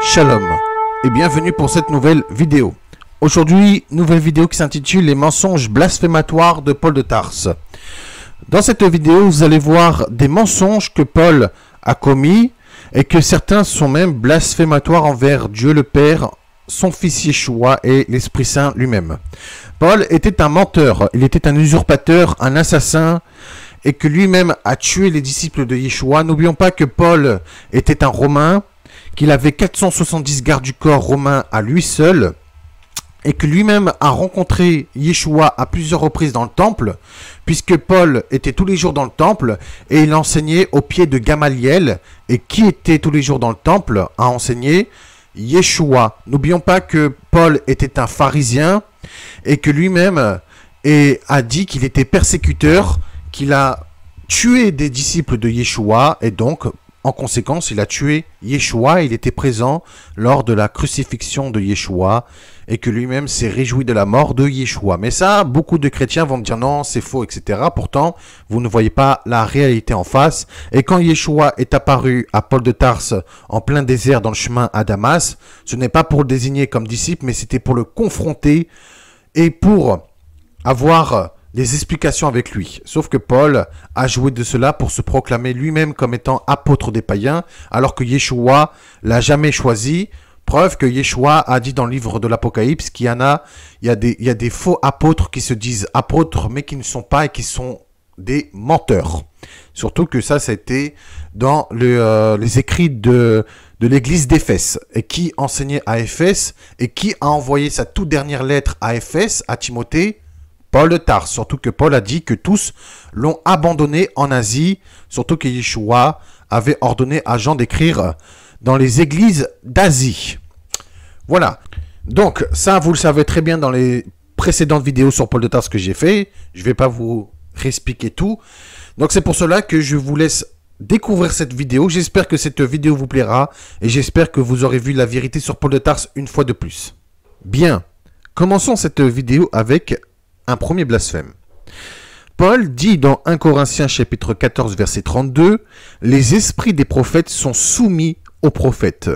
Shalom et bienvenue pour cette nouvelle vidéo. Aujourd'hui, nouvelle vidéo qui s'intitule Les mensonges blasphématoires de Paul de Tarse. Dans cette vidéo, vous allez voir des mensonges que Paul a commis et que certains sont même blasphématoires envers Dieu le Père, son fils Yeshua et l'Esprit Saint lui-même. Paul était un menteur, il était un usurpateur, un assassin et que lui-même a tué les disciples de Yeshua. N'oublions pas que Paul était un Romain, qu'il avait 470 gardes du corps romains à lui seul, et que lui-même a rencontré Yeshua à plusieurs reprises dans le temple, puisque Paul était tous les jours dans le temple, et il enseignait au pied de Gamaliel, et qui était tous les jours dans le temple à enseigner? Yeshua. N'oublions pas que Paul était un pharisien, et que lui-même a dit qu'il était persécuteur, qu'il a tué des disciples de Yeshua, et donc en conséquence, il a tué Yeshua, il était présent lors de la crucifixion de Yeshua et que lui-même s'est réjoui de la mort de Yeshua. Mais ça, beaucoup de chrétiens vont me dire non, c'est faux, etc. Pourtant, vous ne voyez pas la réalité en face. Et quand Yeshua est apparu à Paul de Tarse en plein désert dans le chemin à Damas, ce n'est pas pour le désigner comme disciple, mais c'était pour le confronter et pour avoir des explications avec lui. Sauf que Paul a joué de cela pour se proclamer lui-même comme étant apôtre des païens, alors que Yeshua l'a jamais choisi. Preuve que Yeshua a dit dans le livre de l'Apocalypse qu'il y a des faux apôtres qui se disent apôtres, mais qui ne sont pas et qui sont des menteurs. Surtout que ça a été dans les écrits de l'église d'Éphèse, et qui enseignait à Éphèse, et qui a envoyé sa toute dernière lettre à Éphèse, à Timothée, Paul de Tarse. Surtout que Paul a dit que tous l'ont abandonné en Asie, surtout que Yeshua avait ordonné à Jean d'écrire dans les églises d'Asie. Voilà. Donc ça, vous le savez très bien dans les précédentes vidéos sur Paul de Tarse que j'ai fait. Je ne vais pas vous réexpliquer tout. Donc c'est pour cela que je vous laisse découvrir cette vidéo. J'espère que cette vidéo vous plaira et j'espère que vous aurez vu la vérité sur Paul de Tarse une fois de plus. Bien. Commençons cette vidéo avec un premier blasphème. Paul dit dans 1 Corinthiens chapitre 14 verset 32, « Les esprits des prophètes sont soumis aux prophètes. »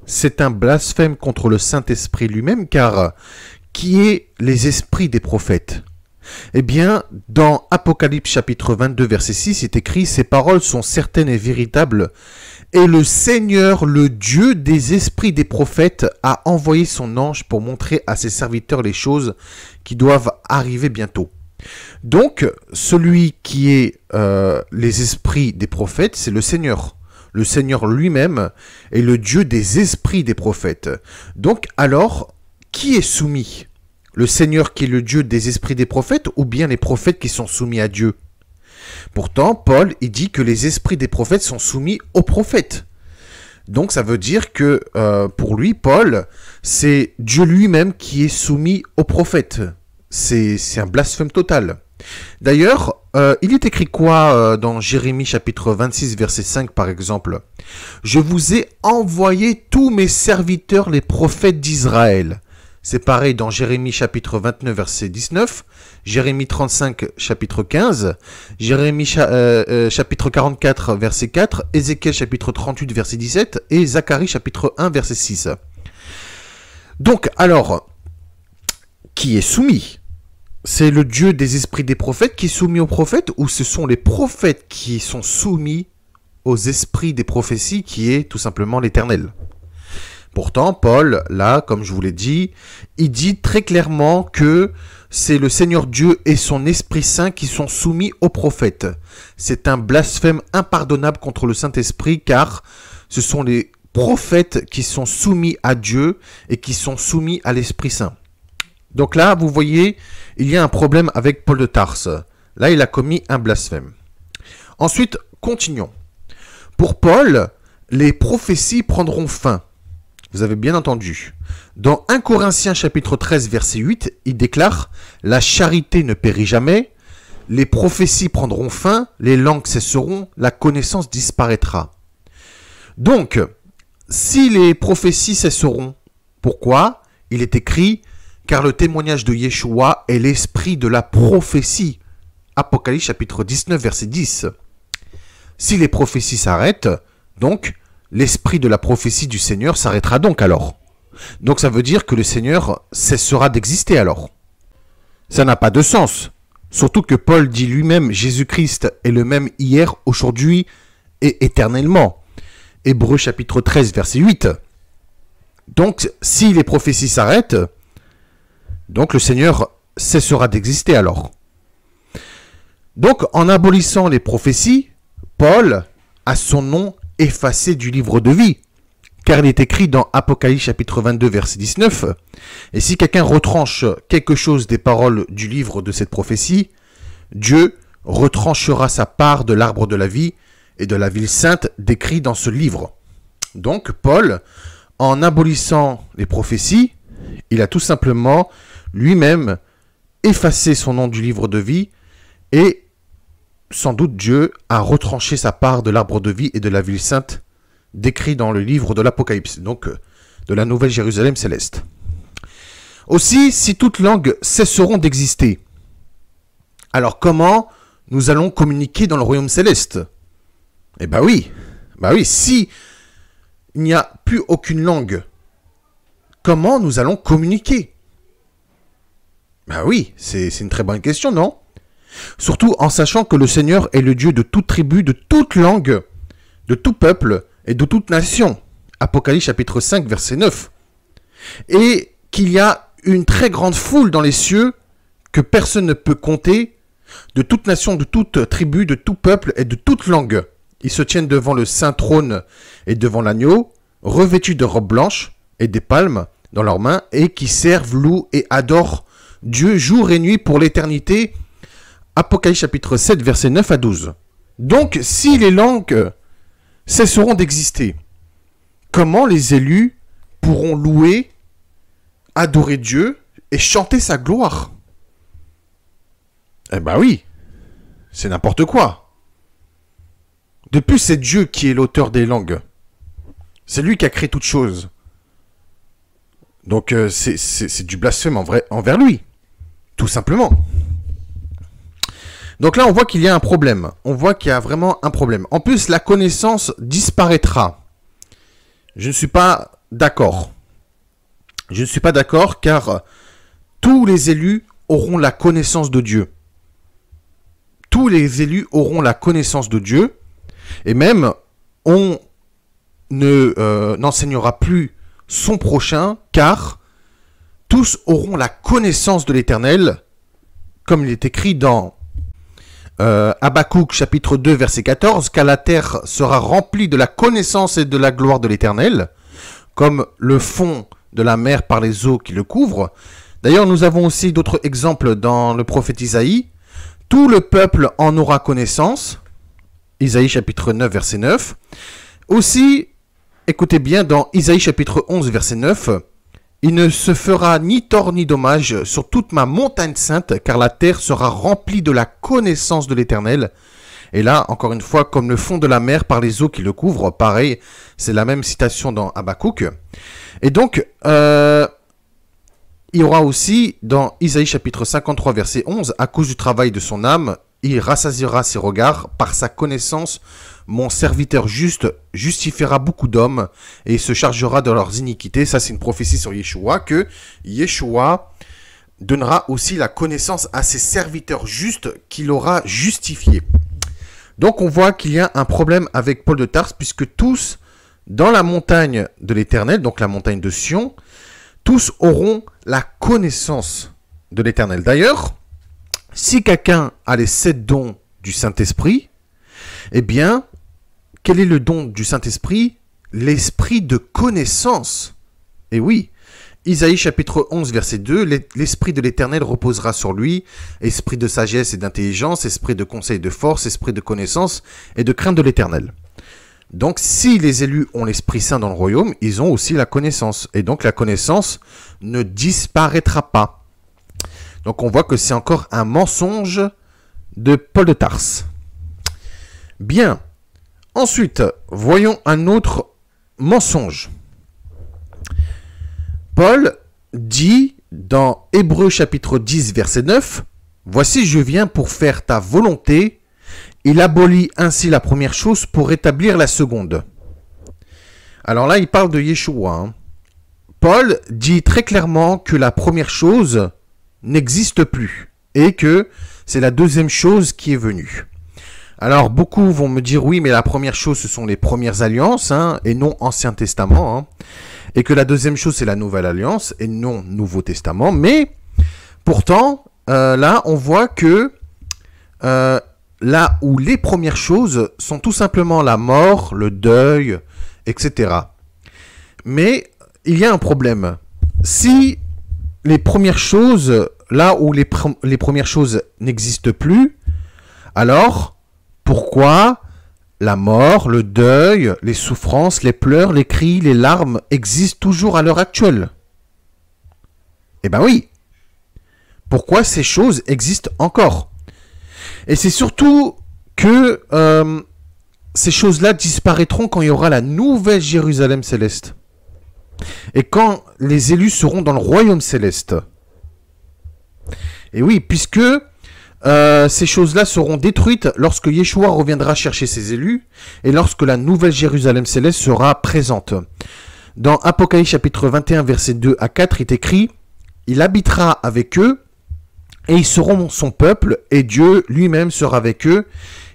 C'est un blasphème contre le Saint-Esprit lui-même, car qui est les esprits des prophètes? Eh bien, dans Apocalypse chapitre 22 verset 6, c'est écrit « Ces paroles sont certaines et véritables, et le Seigneur, le Dieu des esprits des prophètes, a envoyé son ange pour montrer à ses serviteurs les choses qui doivent arriver bientôt. » Donc, celui qui est les esprits des prophètes, c'est le Seigneur. Le Seigneur lui-même est le Dieu des esprits des prophètes. Donc, alors, qui est soumis? Le Seigneur qui est le Dieu des esprits des prophètes ou bien les prophètes qui sont soumis à Dieu? Pourtant, Paul, il dit que les esprits des prophètes sont soumis aux prophètes. Donc, ça veut dire que, pour lui, Paul, c'est Dieu lui-même qui est soumis aux prophètes. C'est un blasphème total. D'ailleurs, il est écrit quoi dans Jérémie chapitre 26, verset 5, par exemple? « Je vous ai envoyé tous mes serviteurs, les prophètes d'Israël. » C'est pareil dans Jérémie chapitre 29, verset 19, Jérémie 35, chapitre 15, Jérémie chapitre 44, verset 4, Ézéchiel chapitre 38, verset 17 et Zacharie chapitre 1, verset 6. Donc, alors, qui est soumis? C'est le Dieu des esprits des prophètes qui est soumis aux prophètes, ou ce sont les prophètes qui sont soumis aux esprits des prophéties qui est tout simplement l'Éternel? Pourtant, Paul, là, comme je vous l'ai dit, il dit très clairement que c'est le Seigneur Dieu et son Esprit Saint qui sont soumis aux prophètes. C'est un blasphème impardonnable contre le Saint-Esprit, car ce sont les prophètes qui sont soumis à Dieu et qui sont soumis à l'Esprit Saint. Donc là, vous voyez, il y a un problème avec Paul de Tarse. Là, il a commis un blasphème. Ensuite, continuons. Pour Paul, les prophéties prendront fin. Vous avez bien entendu. Dans 1 Corinthiens chapitre 13 verset 8, il déclare « La charité ne périt jamais, les prophéties prendront fin, les langues cesseront, la connaissance disparaîtra. » Donc, si les prophéties cesseront, pourquoi? Il est écrit « Car le témoignage de Yeshua est l'esprit de la prophétie. » Apocalypse chapitre 19, verset 10. Si les prophéties s'arrêtent, donc, l'esprit de la prophétie du Seigneur s'arrêtera donc alors. Donc ça veut dire que le Seigneur cessera d'exister alors. Ça n'a pas de sens. Surtout que Paul dit lui-même Jésus-Christ est le même hier, aujourd'hui et éternellement. Hébreux chapitre 13, verset 8. Donc si les prophéties s'arrêtent, donc le Seigneur cessera d'exister alors. Donc en abolissant les prophéties, Paul a son nom effacé du livre de vie. Car il est écrit dans Apocalypse chapitre 22, verset 19, « Et si quelqu'un retranche quelque chose des paroles du livre de cette prophétie, Dieu retranchera sa part de l'arbre de la vie et de la ville sainte décrit dans ce livre. » Donc Paul, en abolissant les prophéties, il a tout simplement lui-même effacé son nom du livre de vie et sans doute Dieu a retranché sa part de l'arbre de vie et de la ville sainte décrit dans le livre de l'Apocalypse, donc de la Nouvelle Jérusalem céleste. Aussi, si toutes langues cesseront d'exister, alors comment nous allons communiquer dans le royaume céleste? Eh bien oui, si il n'y a plus aucune langue, comment nous allons communiquer? Ben oui, c'est une très bonne question, non? Surtout en sachant que le Seigneur est le Dieu de toute tribu, de toute langue, de tout peuple et de toute nation. Apocalypse chapitre 5, verset 9. Et qu'il y a une très grande foule dans les cieux que personne ne peut compter, de toute nation, de toute tribu, de tout peuple et de toute langue. Ils se tiennent devant le saint trône et devant l'agneau, revêtus de robes blanches et des palmes dans leurs mains, et qui servent, louent et adorent Dieu jour et nuit pour l'éternité. Apocalypse chapitre 7, versets 9 à 12. Donc, si les langues cesseront d'exister, comment les élus pourront louer, adorer Dieu et chanter sa gloire? Eh ben oui, c'est n'importe quoi. De plus, c'est Dieu qui est l'auteur des langues. C'est lui qui a créé toutes choses. Donc, c'est du blasphème envers lui. Tout simplement. Donc là, on voit qu'il y a un problème. On voit qu'il y a vraiment un problème. En plus, la connaissance disparaîtra. Je ne suis pas d'accord. Je ne suis pas d'accord car tous les élus auront la connaissance de Dieu. Tous les élus auront la connaissance de Dieu. Et même, on n'enseignera plus son prochain car tous auront la connaissance de l'Éternel, comme il est écrit dans Habakkuk chapitre 2 verset 14, car la terre sera remplie de la connaissance et de la gloire de l'Éternel, comme le fond de la mer par les eaux qui le couvrent. D'ailleurs, nous avons aussi d'autres exemples dans le prophète Isaïe. Tout le peuple en aura connaissance. Isaïe chapitre 9 verset 9. Aussi, écoutez bien, dans Isaïe chapitre 11 verset 9, il ne se fera ni tort ni dommage sur toute ma montagne sainte, car la terre sera remplie de la connaissance de l'Éternel. Et là, encore une fois, comme le fond de la mer par les eaux qui le couvrent, pareil, c'est la même citation dans Habakkuk. Et donc, il y aura aussi dans Isaïe chapitre 53 verset 11, à cause du travail de son âme, il rassasiera ses regards, par sa connaissance, mon serviteur juste justifiera beaucoup d'hommes et se chargera de leurs iniquités. Ça, c'est une prophétie sur Yeshua, que Yeshua donnera aussi la connaissance à ses serviteurs justes qu'il aura justifiés. Donc, on voit qu'il y a un problème avec Paul de Tarse, puisque tous, dans la montagne de l'Éternel, donc la montagne de Sion, tous auront la connaissance de l'Éternel. D'ailleurs, si quelqu'un a les 7 dons du Saint-Esprit, eh bien, quel est le don du Saint-Esprit? L'esprit de connaissance. Et oui, Isaïe chapitre 11 verset 2, l'esprit de l'Éternel reposera sur lui, esprit de sagesse et d'intelligence, esprit de conseil et de force, esprit de connaissance et de crainte de l'Éternel. Donc, si les élus ont l'Esprit Saint dans le royaume, ils ont aussi la connaissance. Et donc, la connaissance ne disparaîtra pas. Donc, on voit que c'est encore un mensonge de Paul de Tarse. Bien. Ensuite, voyons un autre mensonge. Paul dit dans Hébreux chapitre 10, verset 9, « Voici, je viens pour faire ta volonté. Il abolit ainsi la première chose pour rétablir la seconde. Alors là, il parle de Yeshua. Hein. Paul dit très clairement que la première chose n'existe plus et que c'est la deuxième chose qui est venue. Alors, beaucoup vont me dire, oui, mais la première chose, ce sont les premières alliances, hein, et non Ancien Testament, hein, et que la deuxième chose, c'est la Nouvelle Alliance, et non Nouveau Testament. Mais, pourtant, là, on voit que là où les premières choses sont tout simplement la mort, le deuil, etc. Mais, il y a un problème. Si les premières choses, là où les premières choses n'existent plus, alors... pourquoi la mort, le deuil, les souffrances, les pleurs, les cris, les larmes existent toujours à l'heure actuelle? Eh bien oui. Pourquoi ces choses existent encore? Et c'est surtout que ces choses-là disparaîtront quand il y aura la nouvelle Jérusalem céleste. Et quand les élus seront dans le royaume céleste. Et oui, puisque... ces choses-là seront détruites lorsque Yeshua reviendra chercher ses élus et lorsque la nouvelle Jérusalem céleste sera présente. Dans Apocalypse chapitre 21, versets 2 à 4, il est écrit « Il habitera avec eux et ils seront son peuple et Dieu lui-même sera avec eux.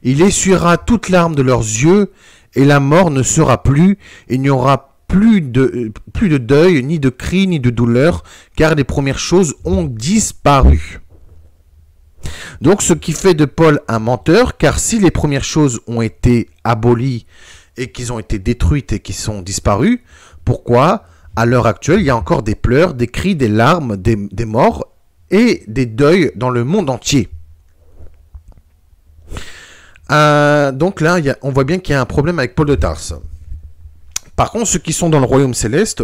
Il essuiera toute larme de leurs yeux et la mort ne sera plus. Il n'y aura plus de deuil, ni de cri, ni de douleur, car les premières choses ont disparu. » Donc, ce qui fait de Paul un menteur, car si les premières choses ont été abolies et qu'ils ont été détruites et qu'ils sont disparues, pourquoi, à l'heure actuelle, il y a encore des pleurs, des cris, des larmes, des morts et des deuils dans le monde entier? Donc là, on voit bien qu'il y a un problème avec Paul de Tarse. Par contre, ceux qui sont dans le royaume céleste,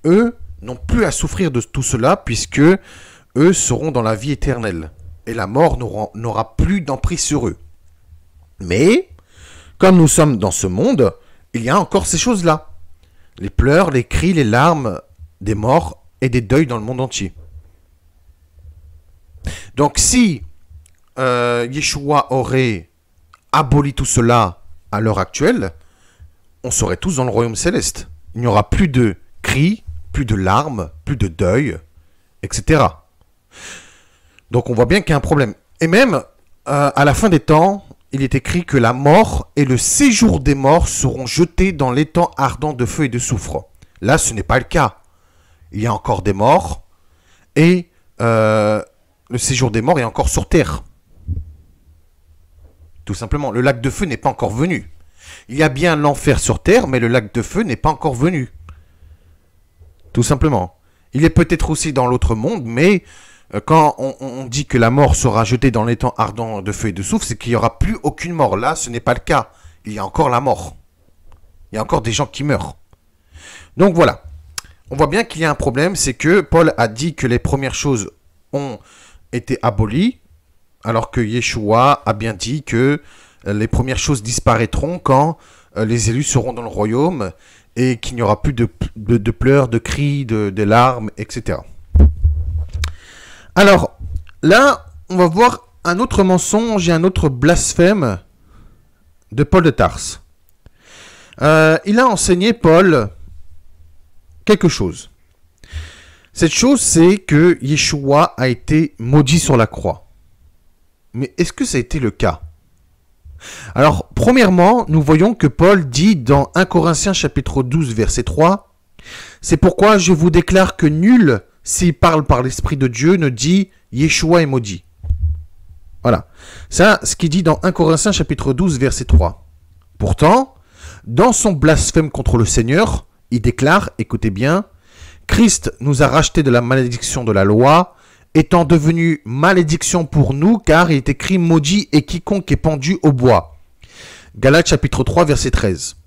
eux, n'ont plus à souffrir de tout cela, puisque eux seront dans la vie éternelle. Et la mort n'aura plus d'emprise sur eux. Mais, comme nous sommes dans ce monde, il y a encore ces choses-là. Les pleurs, les cris, les larmes, des morts et des deuils dans le monde entier. Donc si Yeshua aurait aboli tout cela à l'heure actuelle, on serait tous dans le royaume céleste. Il n'y aura plus de cris, plus de larmes, plus de deuil, etc. Donc on voit bien qu'il y a un problème. Et même, à la fin des temps, il est écrit que la mort et le séjour des morts seront jetés dans l'étang ardent de feu et de soufre. Là, ce n'est pas le cas. Il y a encore des morts et le séjour des morts est encore sur terre. Tout simplement, le lac de feu n'est pas encore venu. Il y a bien l'enfer sur terre, mais le lac de feu n'est pas encore venu. Tout simplement. Il est peut-être aussi dans l'autre monde, mais... quand on dit que la mort sera jetée dans l'étang ardent de feu et de soufre, c'est qu'il n'y aura plus aucune mort. Là, ce n'est pas le cas. Il y a encore la mort. Il y a encore des gens qui meurent. Donc voilà. On voit bien qu'il y a un problème, c'est que Paul a dit que les premières choses ont été abolies, alors que Yeshua a bien dit que les premières choses disparaîtront quand les élus seront dans le royaume et qu'il n'y aura plus de pleurs, de cris, de larmes, etc. Alors, là, on va voir un autre mensonge et un autre blasphème de Paul de Tarse. Il a enseigné, Paul, quelque chose. Cette chose, c'est que Yeshua a été maudit sur la croix. Mais est-ce que ça a été le cas? Alors, premièrement, nous voyons que Paul dit dans 1 Corinthiens chapitre 12, verset 3, « C'est pourquoi je vous déclare que nul... s'il parle par l'Esprit de Dieu, ne dit « Yeshua est maudit ». Voilà. Ça, ce qu'il dit dans 1 Corinthiens chapitre 12, verset 3. Pourtant, dans son blasphème contre le Seigneur, il déclare, écoutez bien, « Christ nous a rachetés de la malédiction de la loi, étant devenu malédiction pour nous, car il est écrit « Maudit est quiconque est pendu au bois ». Galates chapitre 3, verset 13.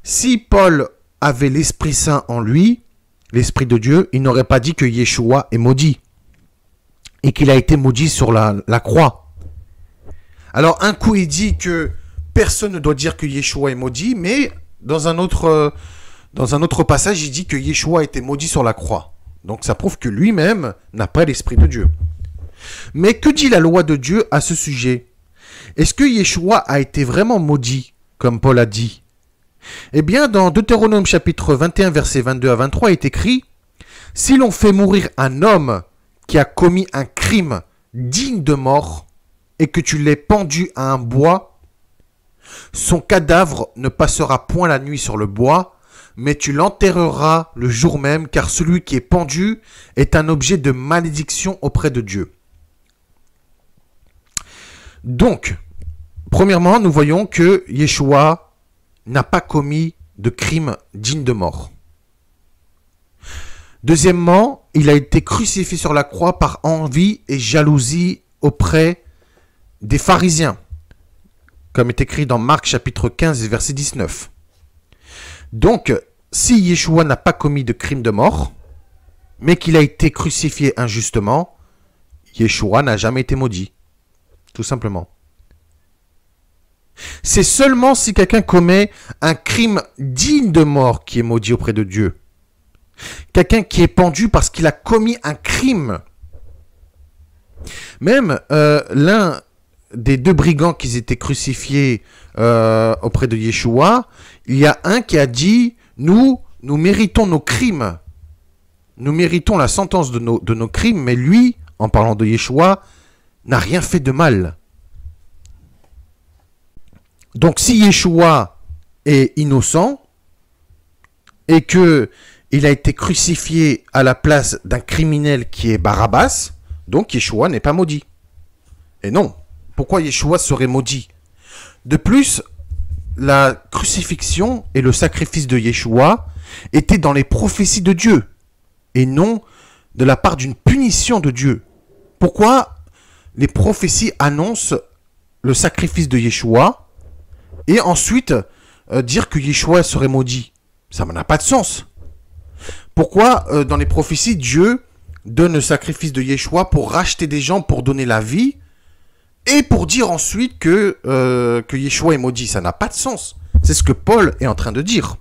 Si Paul avait l'Esprit Saint en lui, l'Esprit de Dieu, il n'aurait pas dit que Yeshua est maudit et qu'il a été maudit sur la croix. Alors, un coup, il dit que personne ne doit dire que Yeshua est maudit, mais dans un autre passage, il dit que Yeshua a été maudit sur la croix. Donc, ça prouve que lui-même n'a pas l'Esprit de Dieu. Mais que dit la loi de Dieu à ce sujet? Est-ce que Yeshua a été vraiment maudit, comme Paul a dit? Eh bien, dans Deutéronome chapitre 21, versets 22 à 23, il est écrit « Si l'on fait mourir un homme qui a commis un crime digne de mort, et que tu l'aies pendu à un bois, son cadavre ne passera point la nuit sur le bois, mais tu l'enterreras le jour même, car celui qui est pendu est un objet de malédiction auprès de Dieu. » Donc, premièrement, nous voyons que Yeshua n'a pas commis de crime digne de mort. Deuxièmement, il a été crucifié sur la croix par envie et jalousie auprès des pharisiens, comme est écrit dans Marc chapitre 15 verset 19. Donc, si Yeshua n'a pas commis de crime de mort, mais qu'il a été crucifié injustement, Yeshua n'a jamais été maudit, tout simplement. C'est seulement si quelqu'un commet un crime digne de mort qui est maudit auprès de Dieu. Quelqu'un qui est pendu parce qu'il a commis un crime. Même l'un des deux brigands qui étaient crucifiés auprès de Yeshua, il y a un qui a dit « Nous méritons nos crimes. Nous méritons la sentence de nos crimes, mais lui, en parlant de Yeshua, n'a rien fait de mal. » Donc si Yeshua est innocent et que il a été crucifié à la place d'un criminel qui est Barabbas, donc Yeshua n'est pas maudit. Et non, pourquoi Yeshua serait maudit? De plus, la crucifixion et le sacrifice de Yeshua étaient dans les prophéties de Dieu et non de la part d'une punition de Dieu. Pourquoi les prophéties annoncent le sacrifice de Yeshua et ensuite dire que Yeshua serait maudit? Ça n'a pas de sens. Pourquoi dans les prophéties, Dieu donne le sacrifice de Yeshua pour racheter des gens, pour donner la vie, et pour dire ensuite que Yeshua est maudit? Ça n'a pas de sens. C'est ce que Paul est en train de dire.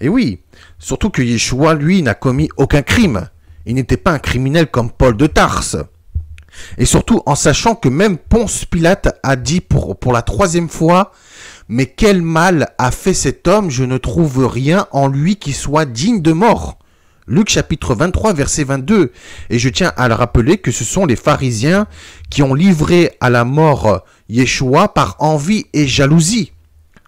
Et oui, surtout que Yeshua, lui, n'a commis aucun crime. Il n'était pas un criminel comme Paul de Tarse. Et surtout en sachant que même Ponce Pilate a dit pour la troisième fois « Mais quel mal a fait cet homme? Je ne trouve rien en lui qui soit digne de mort. » Luc chapitre 23 verset 22. Et je tiens à le rappeler que ce sont les pharisiens qui ont livré à la mort Yeshua par envie et jalousie.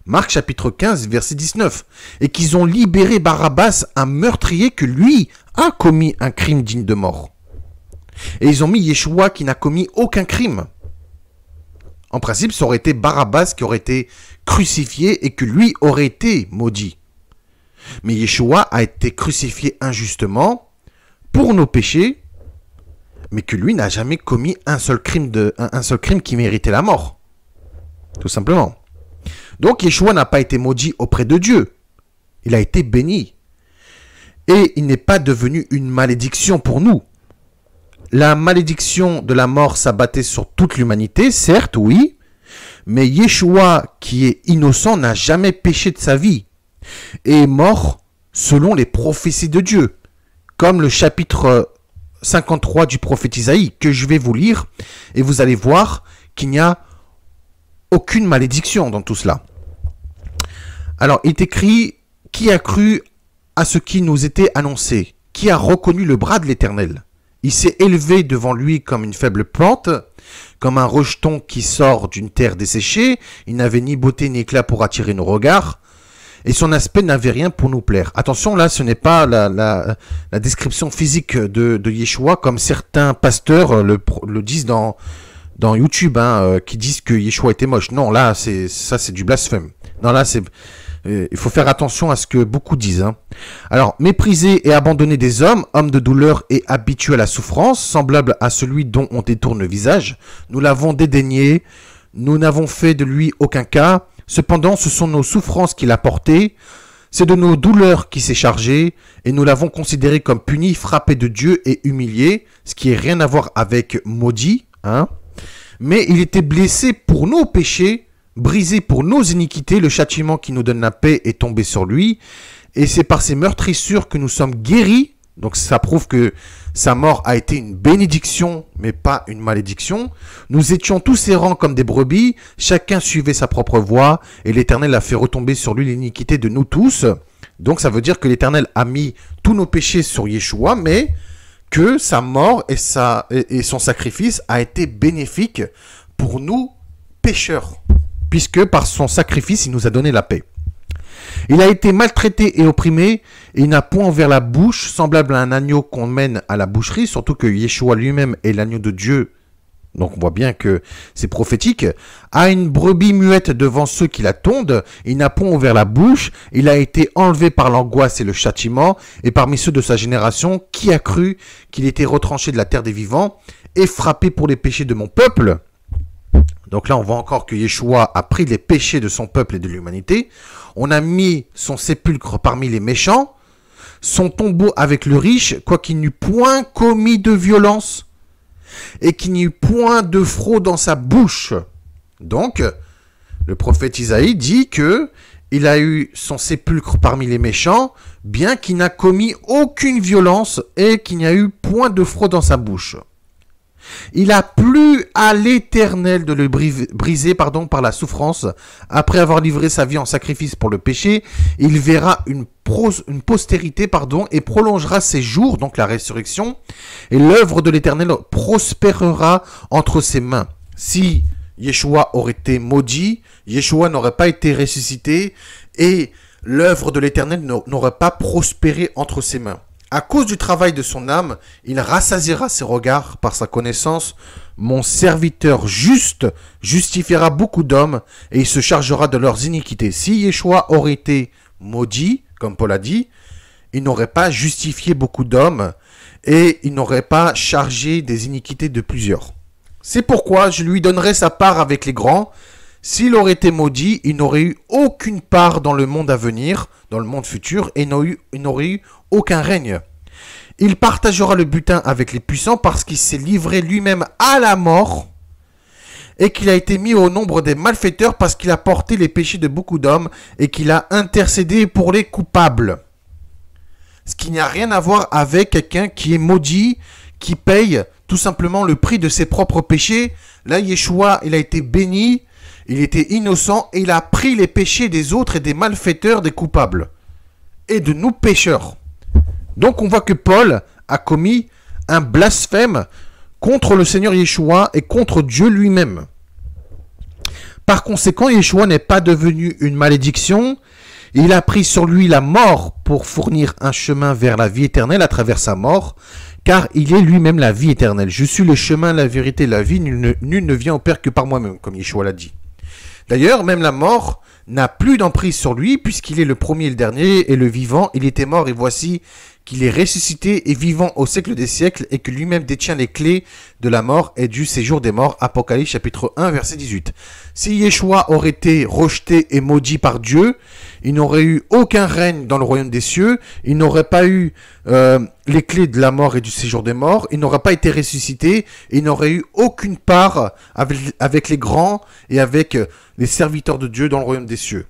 Marc chapitre 15 verset 19. Et qu'ils ont libéré Barabbas, un meurtrier que lui a commis un crime digne de mort. Et ils ont mis Yeshua qui n'a commis aucun crime. En principe, ça aurait été Barabbas qui aurait été crucifié et que lui aurait été maudit. Mais Yeshua a été crucifié injustement pour nos péchés, mais que lui n'a jamais commis un seul crime qui méritait la mort. Tout simplement. Donc Yeshua n'a pas été maudit auprès de Dieu. Il a été béni. Et il n'est pas devenu une malédiction pour nous. La malédiction de la mort s'abattait sur toute l'humanité, certes, oui, mais Yeshua, qui est innocent, n'a jamais péché de sa vie et est mort selon les prophéties de Dieu, comme le chapitre 53 du prophète Isaïe, que je vais vous lire, et vous allez voir qu'il n'y a aucune malédiction dans tout cela. Alors, il est écrit, « Qui a cru à ce qui nous était annoncé? Qui a reconnu le bras de l'Éternel? Il s'est élevé devant lui comme une faible plante, comme un rejeton qui sort d'une terre desséchée. Il n'avait ni beauté ni éclat pour attirer nos regards, et son aspect n'avait rien pour nous plaire. » Attention, là, ce n'est pas la description physique de Yeshua, comme certains pasteurs le disent dans YouTube, qui disent que Yeshua était moche. Non, là, c'est du blasphème. Non, là, il faut faire attention à ce que beaucoup disent. Alors, méprisé et abandonné des hommes, homme de douleur et habitué à la souffrance, semblable à celui dont on détourne le visage, nous l'avons dédaigné, nous n'avons fait de lui aucun cas. Cependant, ce sont nos souffrances qu'il a portées, c'est de nos douleurs qu'il s'est chargé, et nous l'avons considéré comme puni, frappé de Dieu et humilié, ce qui n'a rien à voir avec maudit. Mais il était blessé pour nos péchés, brisé pour nos iniquités, le châtiment qui nous donne la paix est tombé sur lui, et c'est par ses meurtrissures que nous sommes guéris. Donc ça prouve que sa mort a été une bénédiction, mais pas une malédiction. Nous étions tous errants comme des brebis, chacun suivait sa propre voie, et l'Éternel a fait retomber sur lui l'iniquité de nous tous. Donc ça veut dire que l'Éternel a mis tous nos péchés sur Yeshua, mais que sa mort et son sacrifice a été bénéfique pour nous pécheurs, puisque par son sacrifice, il nous a donné la paix. Il a été maltraité et opprimé, et il n'a point ouvert la bouche, semblable à un agneau qu'on mène à la boucherie, surtout que Yeshua lui-même est l'agneau de Dieu. Donc on voit bien que c'est prophétique. A une brebis muette devant ceux qui la tondent, il n'a point ouvert la bouche, il a été enlevé par l'angoisse et le châtiment, et parmi ceux de sa génération, qui a cru qu'il était retranché de la terre des vivants, et frappé pour les péchés de mon peuple. Donc là, on voit encore que Yeshua a pris les péchés de son peuple et de l'humanité. On a mis son sépulcre parmi les méchants, son tombeau avec le riche, quoiqu'il n'eût point commis de violence et qu'il n'y eut point de fraude dans sa bouche. Donc, le prophète Isaïe dit que il a eu son sépulcre parmi les méchants, bien qu'il n'a commis aucune violence et qu'il n'y a eu point de fraude dans sa bouche. Il a plu à l'Éternel de le briser par la souffrance. Après avoir livré sa vie en sacrifice pour le péché, il verra une postérité et prolongera ses jours, donc la résurrection, et l'œuvre de l'Éternel prospérera entre ses mains. Si Yeshua aurait été maudit, Yeshua n'aurait pas été ressuscité et l'œuvre de l'Éternel n'aurait pas prospéré entre ses mains. À cause du travail de son âme, il rassasiera ses regards par sa connaissance. Mon serviteur juste justifiera beaucoup d'hommes et il se chargera de leurs iniquités. Si Yeshua aurait été maudit, comme Paul a dit, il n'aurait pas justifié beaucoup d'hommes et il n'aurait pas chargé des iniquités de plusieurs. C'est pourquoi je lui donnerai sa part avec les grands. S'il aurait été maudit, il n'aurait eu aucune part dans le monde à venir, dans le monde futur, et il n'aurait eu aucun règne. Il partagera le butin avec les puissants parce qu'il s'est livré lui-même à la mort et qu'il a été mis au nombre des malfaiteurs parce qu'il a porté les péchés de beaucoup d'hommes et qu'il a intercédé pour les coupables. Ce qui n'a rien à voir avec quelqu'un qui est maudit, qui paye tout simplement le prix de ses propres péchés. Là, Yeshua, il a été béni, il était innocent et il a pris les péchés des autres et des malfaiteurs, des coupables et de nous pécheurs. Donc on voit que Paul a commis un blasphème contre le Seigneur Yeshua et contre Dieu lui-même. Par conséquent, Yeshua n'est pas devenu une malédiction. Il a pris sur lui la mort pour fournir un chemin vers la vie éternelle à travers sa mort, car il est lui-même la vie éternelle. Je suis le chemin, la vérité, la vie. Nul ne vient au Père que par moi-même, comme Yeshua l'a dit. D'ailleurs, même la mort n'a plus d'emprise sur lui, puisqu'il est le premier et le dernier, et le vivant. Il était mort, et voici qu'il est ressuscité et vivant au siècle des siècles, et que lui-même détient les clés de la mort et du séjour des morts. Apocalypse chapitre 1, verset 18. Si Yeshua aurait été rejeté et maudit par Dieu, il n'aurait eu aucun règne dans le royaume des cieux, il n'aurait pas eu les clés de la mort et du séjour des morts, il n'aurait pas été ressuscité, il n'aurait eu aucune part avec les grands et avec les serviteurs de Dieu dans le royaume des cieux.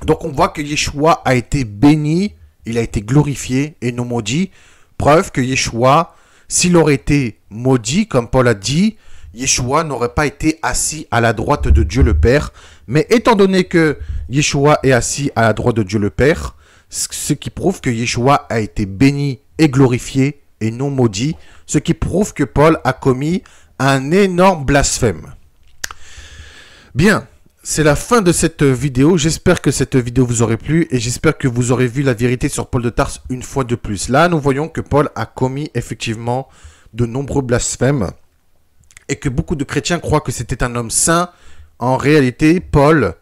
Donc on voit que Yeshua a été béni, il a été glorifié et non maudit. Preuve que Yeshua, s'il aurait été maudit, comme Paul a dit, Yeshua n'aurait pas été assis à la droite de Dieu le Père. Mais étant donné que Yeshua est assis à la droite de Dieu le Père, ce qui prouve que Yeshua a été béni et glorifié et non maudit, ce qui prouve que Paul a commis un énorme blasphème. Bien, c'est la fin de cette vidéo. J'espère que cette vidéo vous aurait plu et j'espère que vous aurez vu la vérité sur Paul de Tarse une fois de plus. Là, nous voyons que Paul a commis effectivement de nombreux blasphèmes et que beaucoup de chrétiens croient que c'était un homme saint. En réalité, Paul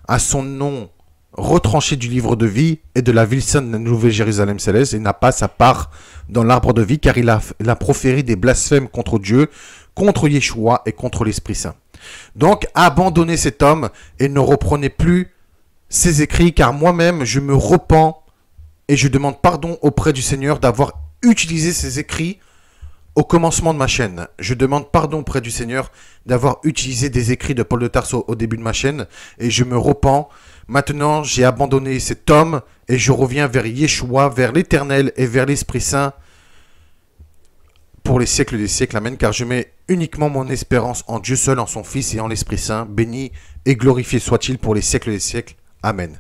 a son nom retranché du livre de vie et de la ville sainte de la Nouvelle Jérusalem céleste et n'a pas sa part dans l'arbre de vie car il a proféré des blasphèmes contre Dieu, contre Yeshua et contre l'Esprit Saint. Donc, abandonnez cet homme et ne reprenez plus ses écrits, car moi-même, je me repens et je demande pardon auprès du Seigneur d'avoir utilisé ces écrits Au commencement de ma chaîne, je demande pardon auprès du Seigneur d'avoir utilisé des écrits de Paul de Tarse au début de ma chaîne et je me repens. Maintenant, j'ai abandonné cet homme et je reviens vers Yeshua, vers l'Éternel et vers l'Esprit Saint pour les siècles des siècles. Amen. Car je mets uniquement mon espérance en Dieu seul, en son Fils et en l'Esprit Saint. Béni et glorifié soit-il pour les siècles des siècles. Amen.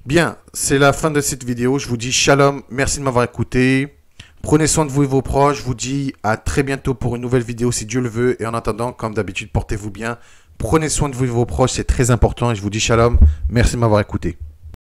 Bien, c'est la fin de cette vidéo. Je vous dis shalom. Merci de m'avoir écouté. Prenez soin de vous et vos proches. Je vous dis à très bientôt pour une nouvelle vidéo si Dieu le veut. Et en attendant, comme d'habitude, portez-vous bien. Prenez soin de vous et vos proches. C'est très important. Et je vous dis shalom. Merci de m'avoir écouté.